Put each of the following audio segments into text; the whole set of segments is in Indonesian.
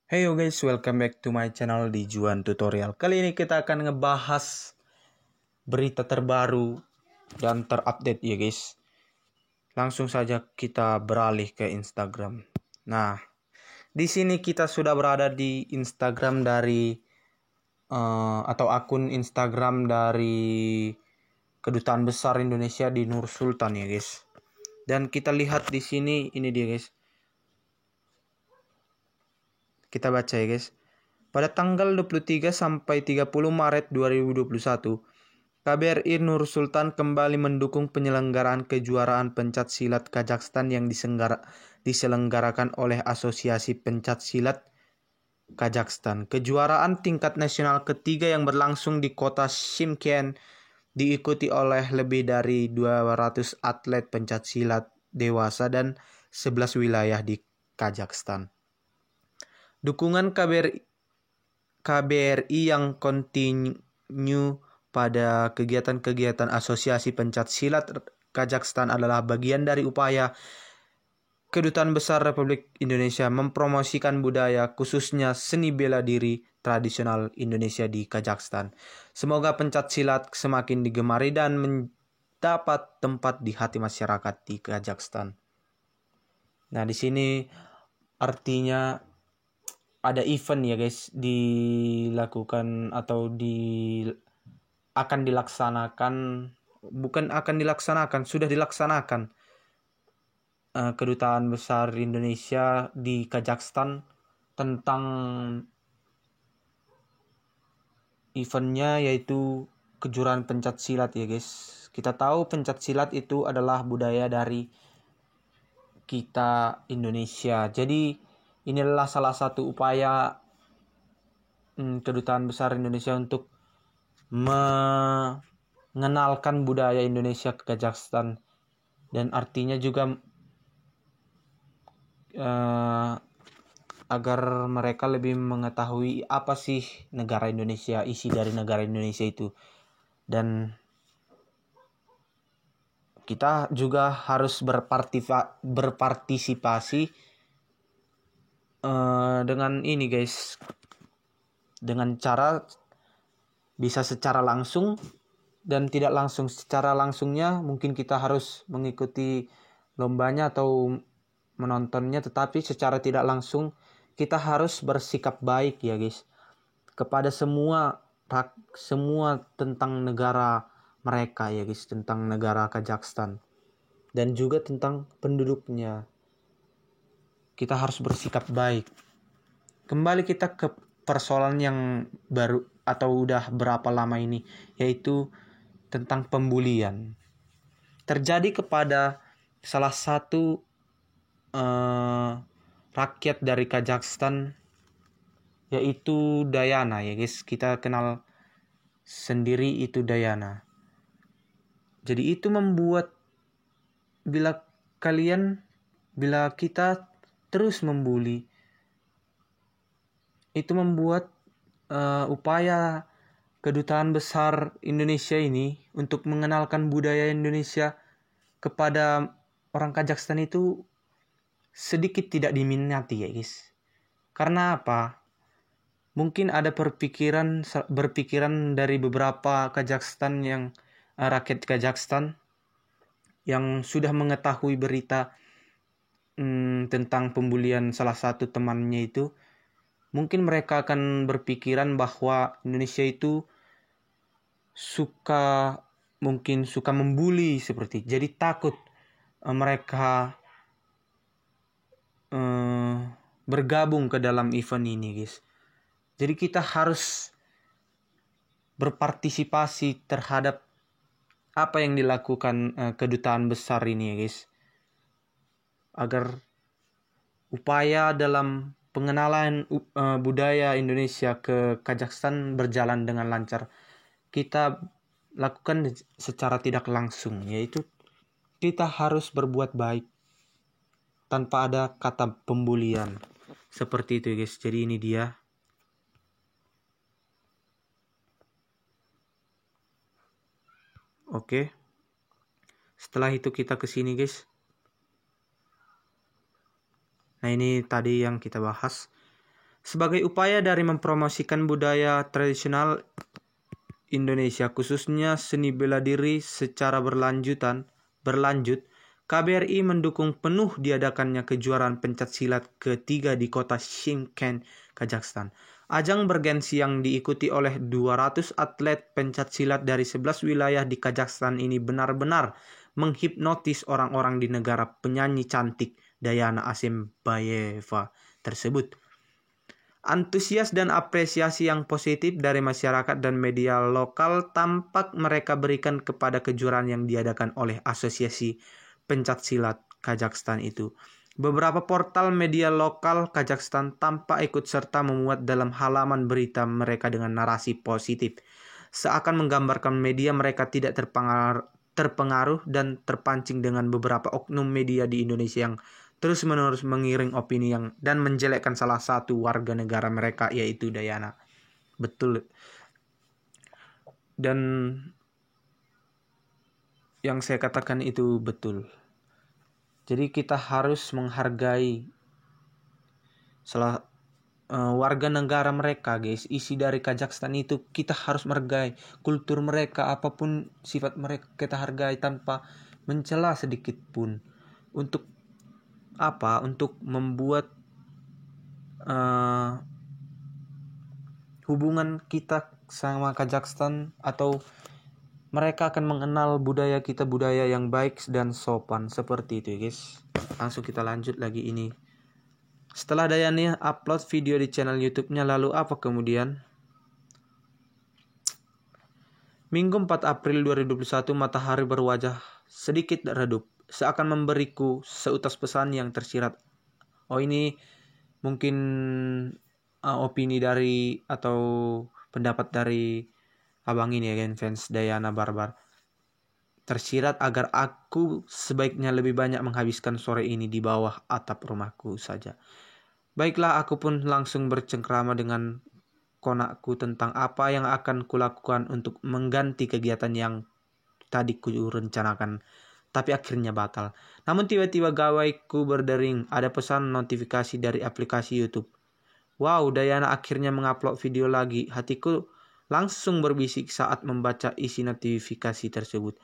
Hey yo guys, welcome back to my channel di Juan Tutorial. Kali ini kita akan ngebahas berita terbaru dan terupdate ya guys. Langsung saja kita beralih ke Instagram. Nah, di sini kita sudah berada di Instagram dari atau akun Instagram dari Kedutaan Besar Indonesia di Nur Sultan ya guys. Dan kita lihat di sini, ini dia guys. Kita baca ya guys. Pada tanggal 23 sampai 30 Maret 2021, KBRI Nur Sultan kembali mendukung penyelenggaraan kejuaraan pencak silat Kazakhstan yang diselenggarakan oleh Asosiasi Pencak Silat Kazakhstan. Kejuaraan tingkat nasional ketiga yang berlangsung di kota Shymkent diikuti oleh lebih dari 200 atlet pencak silat dewasa dan 11 wilayah di Kazakhstan. Dukungan KBRI yang kontinu pada kegiatan-kegiatan Asosiasi Pencak Silat Kazakhstan adalah bagian dari upaya Kedutaan Besar Republik Indonesia mempromosikan budaya, khususnya seni bela diri tradisional Indonesia di Kazakhstan. Semoga pencak silat semakin digemari dan mendapat tempat di hati masyarakat di Kazakhstan. Nah, di sini artinya ada event ya guys, dilakukan atau akan dilaksanakan, sudah dilaksanakan Kedutaan Besar Indonesia di Kazakhstan tentang eventnya yaitu kejuaraan pencak silat ya guys. Kita tahu pencak silat itu adalah budaya dari kita Indonesia. Jadi ini adalah salah satu upaya Kedutaan Besar Indonesia untuk mengenalkan budaya Indonesia ke Kazakhstan, dan artinya juga agar mereka lebih mengetahui apa sih negara Indonesia, isi dari negara Indonesia itu. Dan kita juga harus berpartisipasi dengan ini guys, dengan cara bisa secara langsung dan tidak langsung. Secara langsungnya mungkin kita harus mengikuti lombanya atau menontonnya, tetapi secara tidak langsung kita harus bersikap baik ya guys kepada semua tentang negara mereka ya guys, tentang negara Kazakhstan dan juga tentang penduduknya. Kita harus bersikap baik. Kembali kita ke persoalan yang baru atau udah berapa lama ini, yaitu tentang pembulian terjadi kepada salah satu rakyat dari Kazakhstan, yaitu Dayana ya guys. Kita kenal sendiri itu Dayana. Jadi itu membuat bila kita terus membuli, itu membuat upaya Kedutaan Besar Indonesia ini untuk mengenalkan budaya Indonesia kepada orang Kazakhstan itu sedikit tidak diminati ya guys. Karena apa? Mungkin ada berpikiran dari beberapa Kazakhstan yang rakyat Kazakhstan yang sudah mengetahui berita tentang pembulian salah satu temannya itu. Mungkin mereka akan berpikiran bahwa Indonesia itu suka membuli seperti. Jadi takut mereka bergabung ke dalam event ini guys. Jadi kita harus berpartisipasi terhadap apa yang dilakukan Kedutaan Besar ini ya guys, agar upaya dalam pengenalan budaya Indonesia ke Kazakhstan berjalan dengan lancar. Kita lakukan secara tidak langsung, yaitu kita harus berbuat baik tanpa ada kata pembulian. Seperti itu guys. Jadi ini dia. Oke. Setelah itu kita ke sini guys. Nah, ini tadi yang kita bahas. Sebagai upaya dari mempromosikan budaya tradisional Indonesia, khususnya seni bela diri secara berlanjut, KBRI mendukung penuh diadakannya kejuaraan pencak silat ketiga di kota Shymkent, Kazakhstan. Ajang bergensi yang diikuti oleh 200 atlet pencak silat dari 11 wilayah di Kazakhstan ini benar-benar menghipnotis orang-orang di negara penyanyi cantik Dayana Asembayeva tersebut. Antusias dan apresiasi yang positif dari masyarakat dan media lokal tampak mereka berikan kepada kejuaraan yang diadakan oleh Asosiasi Pencak Silat Kazakhstan itu. Beberapa portal media lokal Kazakhstan tampak ikut serta memuat dalam halaman berita mereka dengan narasi positif, seakan menggambarkan media mereka tidak terpengaruh dan terpancing dengan beberapa oknum media di Indonesia yang terus-menerus mengiring opini dan menjelekkan salah satu warga negara mereka, yaitu Dayana. Betul. Dan yang saya katakan itu betul. Jadi kita harus menghargai warga negara mereka, guys. Isi dari Kazakhstan itu kita harus menghargai kultur mereka, apapun sifat mereka kita hargai tanpa mencela sedikit pun. Untuk apa? Untuk membuat hubungan kita sama Kazakhstan, atau mereka akan mengenal budaya kita, budaya yang baik dan sopan, seperti itu, guys. Langsung kita lanjut lagi ini. Setelah Dayana upload video di channel YouTube-nya, lalu apa kemudian? Minggu 4 April 2021, matahari berwajah sedikit redup, seakan memberiku seutas pesan yang tersirat. Oh, ini mungkin opini dari atau pendapat dari abang ini ya, kan, fans Dayana Barbar. Tersirat agar aku sebaiknya lebih banyak menghabiskan sore ini di bawah atap rumahku saja. Baiklah, aku pun langsung bercengkrama dengan konakku tentang apa yang akan kulakukan untuk mengganti kegiatan yang tadi ku rencanakan, tapi akhirnya batal. Namun tiba-tiba gawaiku berdering, ada pesan notifikasi dari aplikasi YouTube. Wow, Dayana akhirnya mengupload video lagi. Hatiku langsung berbisik saat membaca isi notifikasi tersebut.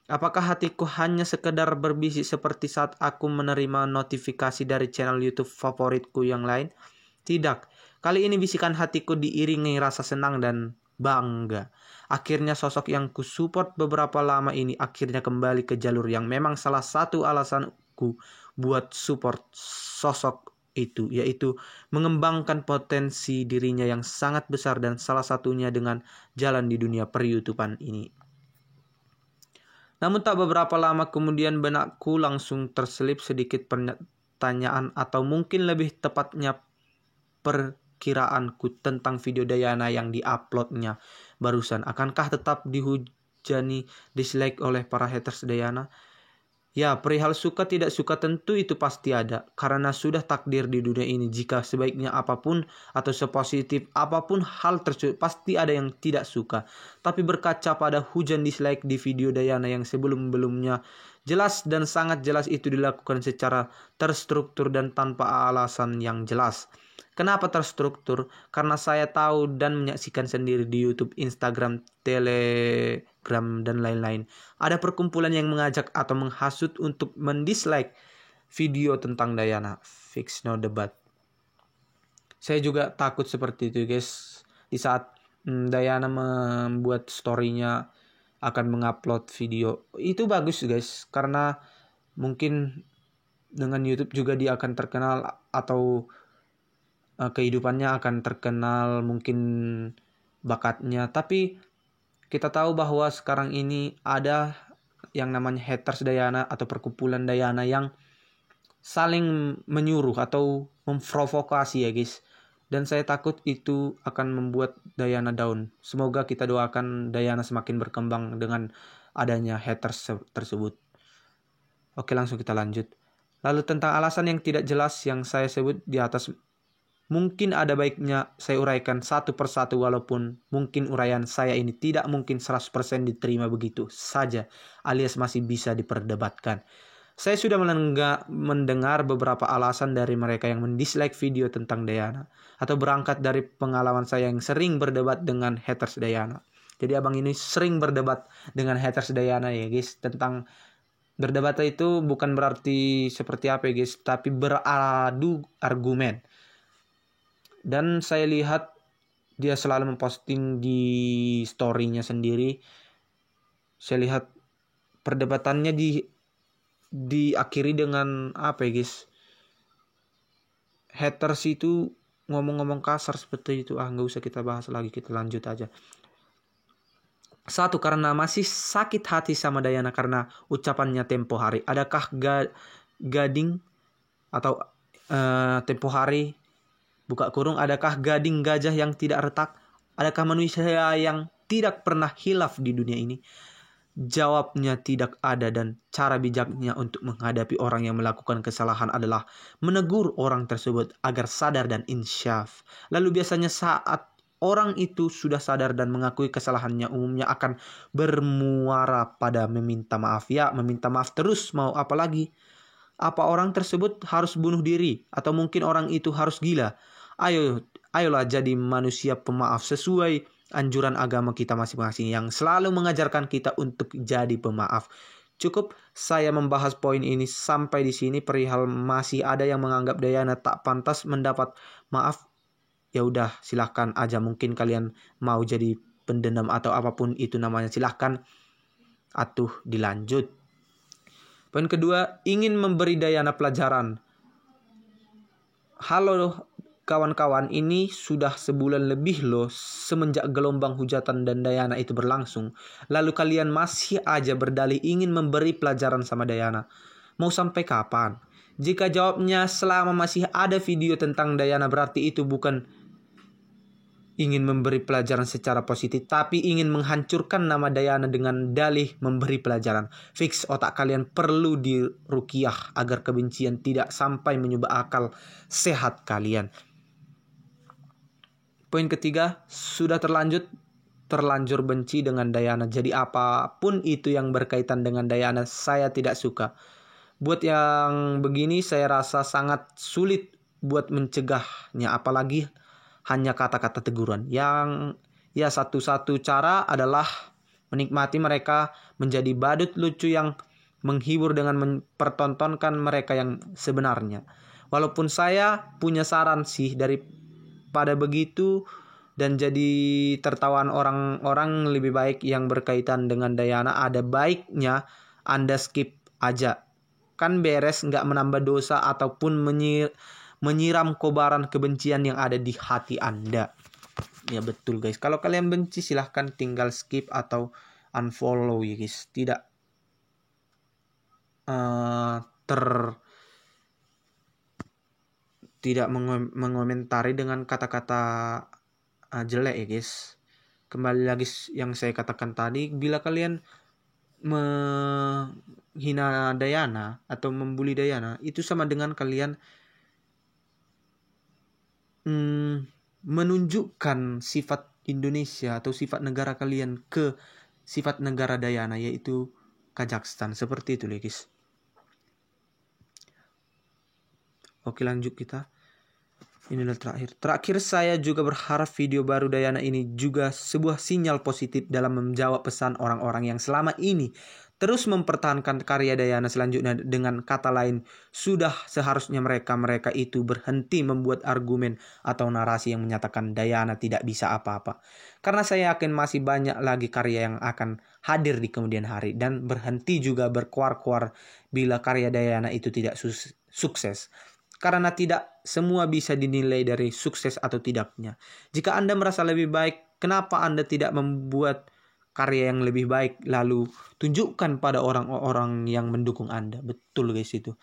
Apakah hatiku hanya sekedar berbisik seperti saat aku menerima notifikasi dari channel YouTube favoritku yang lain? Tidak. Kali ini bisikan hatiku diiringi rasa senang dan bangga. Akhirnya sosok yang kusupport beberapa lama ini akhirnya kembali ke jalur yang memang salah satu alasanku buat support sosok itu, yaitu mengembangkan potensi dirinya yang sangat besar, dan salah satunya dengan jalan di dunia per-YouTubean ini. Namun tak beberapa lama kemudian benakku langsung terselip sedikit pertanyaan, atau mungkin lebih tepatnya perkiraanku tentang video Dayana yang diuploadnya barusan. Akankah tetap dihujani dislike oleh para haters Dayana? Ya, perihal suka tidak suka tentu itu pasti ada, karena sudah takdir di dunia ini. Jika sebaiknya apapun atau sepositif apapun hal tersebut, pasti ada yang tidak suka. Tapi berkaca pada hujan dislike di video Dayana yang sebelum-belumnya, jelas dan sangat jelas itu dilakukan secara terstruktur dan tanpa alasan yang jelas. Kenapa terstruktur? Karena saya tahu dan menyaksikan sendiri di YouTube, Instagram, Telegram, dan lain-lain. Ada perkumpulan yang mengajak atau menghasut untuk mendislike video tentang Dayana. Fix no debat. Saya juga takut seperti itu, guys. Di saat Dayana membuat story-nya akan mengupload video, itu bagus, guys. Karena mungkin dengan YouTube juga dia akan terkenal, atau kehidupannya akan terkenal, mungkin bakatnya. Tapi kita tahu bahwa sekarang ini ada yang namanya haters Dayana atau perkumpulan Dayana yang saling menyuruh atau memprovokasi, ya guys. Dan saya takut itu akan membuat Dayana down. Semoga kita doakan Dayana semakin berkembang dengan adanya haters tersebut. Oke, langsung kita lanjut. Lalu tentang alasan yang tidak jelas yang saya sebut di atas, mungkin ada baiknya saya uraikan satu persatu, walaupun mungkin uraian saya ini tidak mungkin 100% diterima begitu saja, alias masih bisa diperdebatkan. Saya sudah mendengar beberapa alasan dari mereka yang mendislike video tentang Dayana, atau berangkat dari pengalaman saya yang sering berdebat dengan haters Dayana. Jadi abang ini sering berdebat dengan haters Dayana ya guys. Tentang berdebat itu bukan berarti seperti apa ya guys, tapi beradu argumen. Dan saya lihat dia selalu memposting di story-nya sendiri. Saya lihat perdebatannya diakhiri dengan apa ya guys, haters itu ngomong-ngomong kasar seperti itu. Nggak usah kita bahas lagi, kita lanjut aja. Satu, karena masih sakit hati sama Dayana karena ucapannya tempo hari. Adakah gading atau tempo hari buka kurung, adakah gading gajah yang tidak retak? Adakah manusia yang tidak pernah hilaf di dunia ini? Jawabnya tidak ada, dan cara bijaknya untuk menghadapi orang yang melakukan kesalahan adalah menegur orang tersebut agar sadar dan insyaf. Lalu biasanya saat orang itu sudah sadar dan mengakui kesalahannya, umumnya akan bermuara pada meminta maaf. Ya, meminta maaf terus, mau apa lagi? Apa orang tersebut harus bunuh diri? Atau mungkin orang itu harus gila? Ayolah jadi manusia pemaaf sesuai anjuran agama kita masing-masing yang selalu mengajarkan kita untuk jadi pemaaf. Cukup saya membahas poin ini sampai di sini. Perihal masih ada yang menganggap Dayana tak pantas mendapat maaf, ya udah silahkan aja. Mungkin kalian mau jadi pendendam atau apapun itu namanya, silahkan. Atuh dilanjut. Poin kedua, ingin memberi Dayana pelajaran. Halo kawan-kawan, ini sudah sebulan lebih loh semenjak gelombang hujatan dan Dayana itu berlangsung. Lalu kalian masih aja berdalih ingin memberi pelajaran sama Dayana. Mau sampai kapan? Jika jawabnya selama masih ada video tentang Dayana, berarti itu bukan ingin memberi pelajaran secara positif, tapi ingin menghancurkan nama Dayana dengan dalih memberi pelajaran. Fix otak kalian perlu diruqyah agar kebencian tidak sampai menyubah akal sehat kalian. Poin ketiga, sudah terlanjur benci dengan Dayana. Jadi apapun itu yang berkaitan dengan Dayana, saya tidak suka. Buat yang begini saya rasa sangat sulit buat mencegahnya, apalagi hanya kata-kata teguran. Yang ya satu-satu cara adalah menikmati mereka menjadi badut lucu yang menghibur dengan mempertontonkan mereka yang sebenarnya. Walaupun saya punya saran sih, daripada begitu dan jadi tertawaan orang-orang, lebih baik yang berkaitan dengan Dayana ada baiknya Anda skip aja. Kan beres, nggak menambah dosa ataupun menyiram kobaran kebencian yang ada di hati Anda. Ya betul guys, kalau kalian benci silahkan tinggal skip atau unfollow ya guys. Tidak tidak mengomentari dengan kata-kata jelek ya guys. Kembali lagi yang saya katakan tadi, bila kalian menghina Dayana atau membuli Dayana, itu sama dengan kalian menunjukkan sifat Indonesia atau sifat negara kalian ke sifat negara Dayana, yaitu Kazakhstan. Seperti itu guys. Oke, lanjut kita. Inilah terakhir saya juga berharap video baru Dayana ini juga sebuah sinyal positif dalam menjawab pesan orang-orang yang selama ini terus mempertahankan karya Dayana. Selanjutnya, dengan kata lain, sudah seharusnya mereka itu berhenti membuat argumen atau narasi yang menyatakan Dayana tidak bisa apa-apa. Karena saya yakin masih banyak lagi karya yang akan hadir di kemudian hari, dan berhenti juga berkuar-kuar bila karya Dayana itu tidak sukses. Karena tidak semua bisa dinilai dari sukses atau tidaknya. Jika Anda merasa lebih baik, kenapa Anda tidak membuat karya yang lebih baik lalu tunjukkan pada orang-orang yang mendukung Anda? Betul guys itu.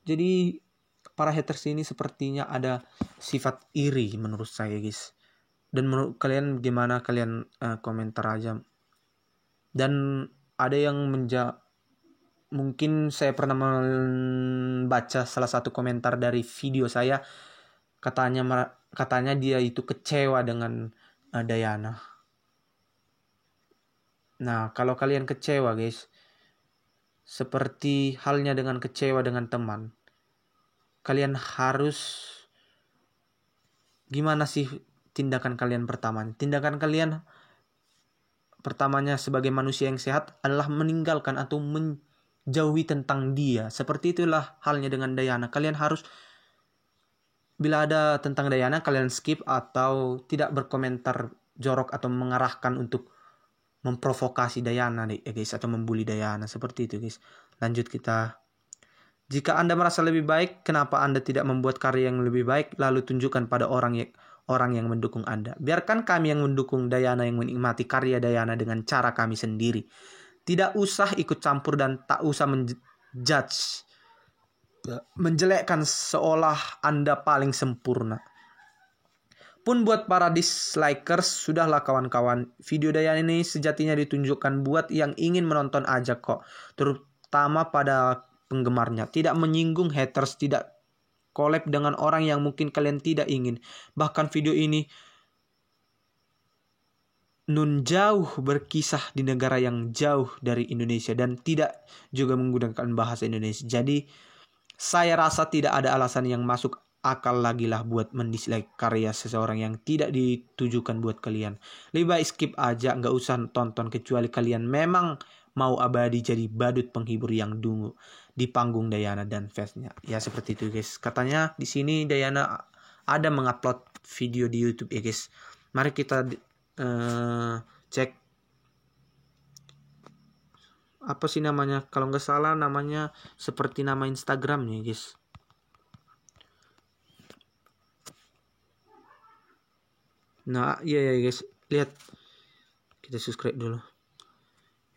Jadi para haters ini sepertinya ada sifat iri menurut saya guys. Dan menurut kalian gimana? Kalian komentar aja. Dan ada yang mungkin saya pernah membaca salah satu komentar dari video saya, katanya dia itu kecewa dengan Dayana. Nah, kalau kalian kecewa guys, seperti halnya dengan kecewa dengan teman. Kalian harus, gimana sih tindakan kalian pertamanya? Tindakan kalian pertamanya sebagai manusia yang sehat adalah meninggalkan atau menjauhi tentang dia. Seperti itulah halnya dengan Dayana. Kalian harus, bila ada tentang Dayana, kalian skip atau tidak berkomentar jorok atau mengarahkan untuk memprovokasi Dayana guys, atau membuli Dayana. Seperti itu guys. Lanjut kita. Jika Anda merasa lebih baik, kenapa Anda tidak membuat karya yang lebih baik lalu tunjukkan pada orang yang mendukung Anda? Biarkan kami yang mendukung Dayana yang menikmati karya Dayana dengan cara kami sendiri. Tidak usah ikut campur dan tak usah menjudge, menjelekkan seolah Anda paling sempurna. Pun buat para dislikers, sudahlah kawan-kawan. Video Dayana ini sejatinya ditunjukkan buat yang ingin menonton aja kok. Terutama pada penggemarnya. Tidak menyinggung haters, tidak collab dengan orang yang mungkin kalian tidak ingin. Bahkan video ini nun jauh berkisah di negara yang jauh dari Indonesia dan tidak juga menggunakan bahasa Indonesia. Jadi saya rasa tidak ada alasan yang masuk akal lagi lah buat mendislike karya seseorang yang tidak ditujukan buat kalian. Lebih baik skip aja, nggak usah tonton kecuali kalian memang mau abadi jadi badut penghibur yang dungu di panggung Dayana dan fansnya. Ya seperti itu guys. Katanya di sini Dayana ada mengupload video di YouTube ya guys. Mari kita cek apa sih namanya. Kalau nggak salah namanya seperti nama Instagramnya guys. Nah, iya guys, lihat. Kita subscribe dulu.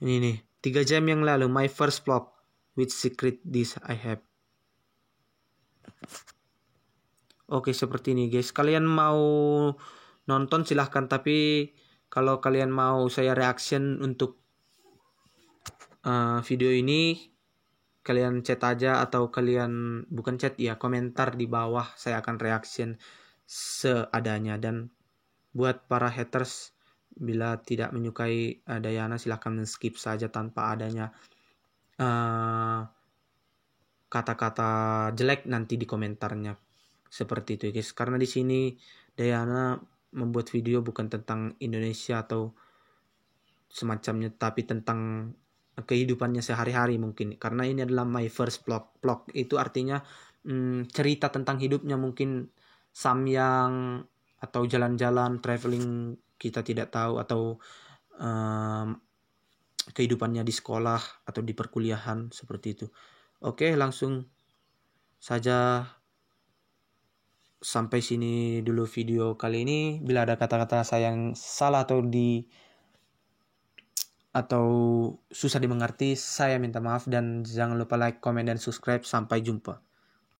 Ini nih, 3 jam yang lalu, my first vlog with secret dish I have. Oke, seperti ini guys. Kalian mau nonton silahkan, tapi kalau kalian mau saya reaction untuk video ini, kalian chat aja atau kalian bukan chat ya, komentar di bawah, saya akan reaction seadanya. Dan buat para haters, bila tidak menyukai Dayana silahkan skip saja tanpa adanya kata-kata jelek nanti di komentarnya. Seperti itu guys. Karena di sini Dayana membuat video bukan tentang Indonesia atau semacamnya, tapi tentang kehidupannya sehari-hari mungkin. Karena ini adalah my first vlog. Vlog itu artinya cerita tentang hidupnya, mungkin samyang atau jalan-jalan, traveling kita tidak tahu, atau kehidupannya di sekolah atau di perkuliahan seperti itu. Oke, langsung saja sampai sini dulu video kali ini. Bila ada kata-kata saya yang salah atau susah dimengerti, saya minta maaf dan jangan lupa like, comment dan subscribe. Sampai jumpa.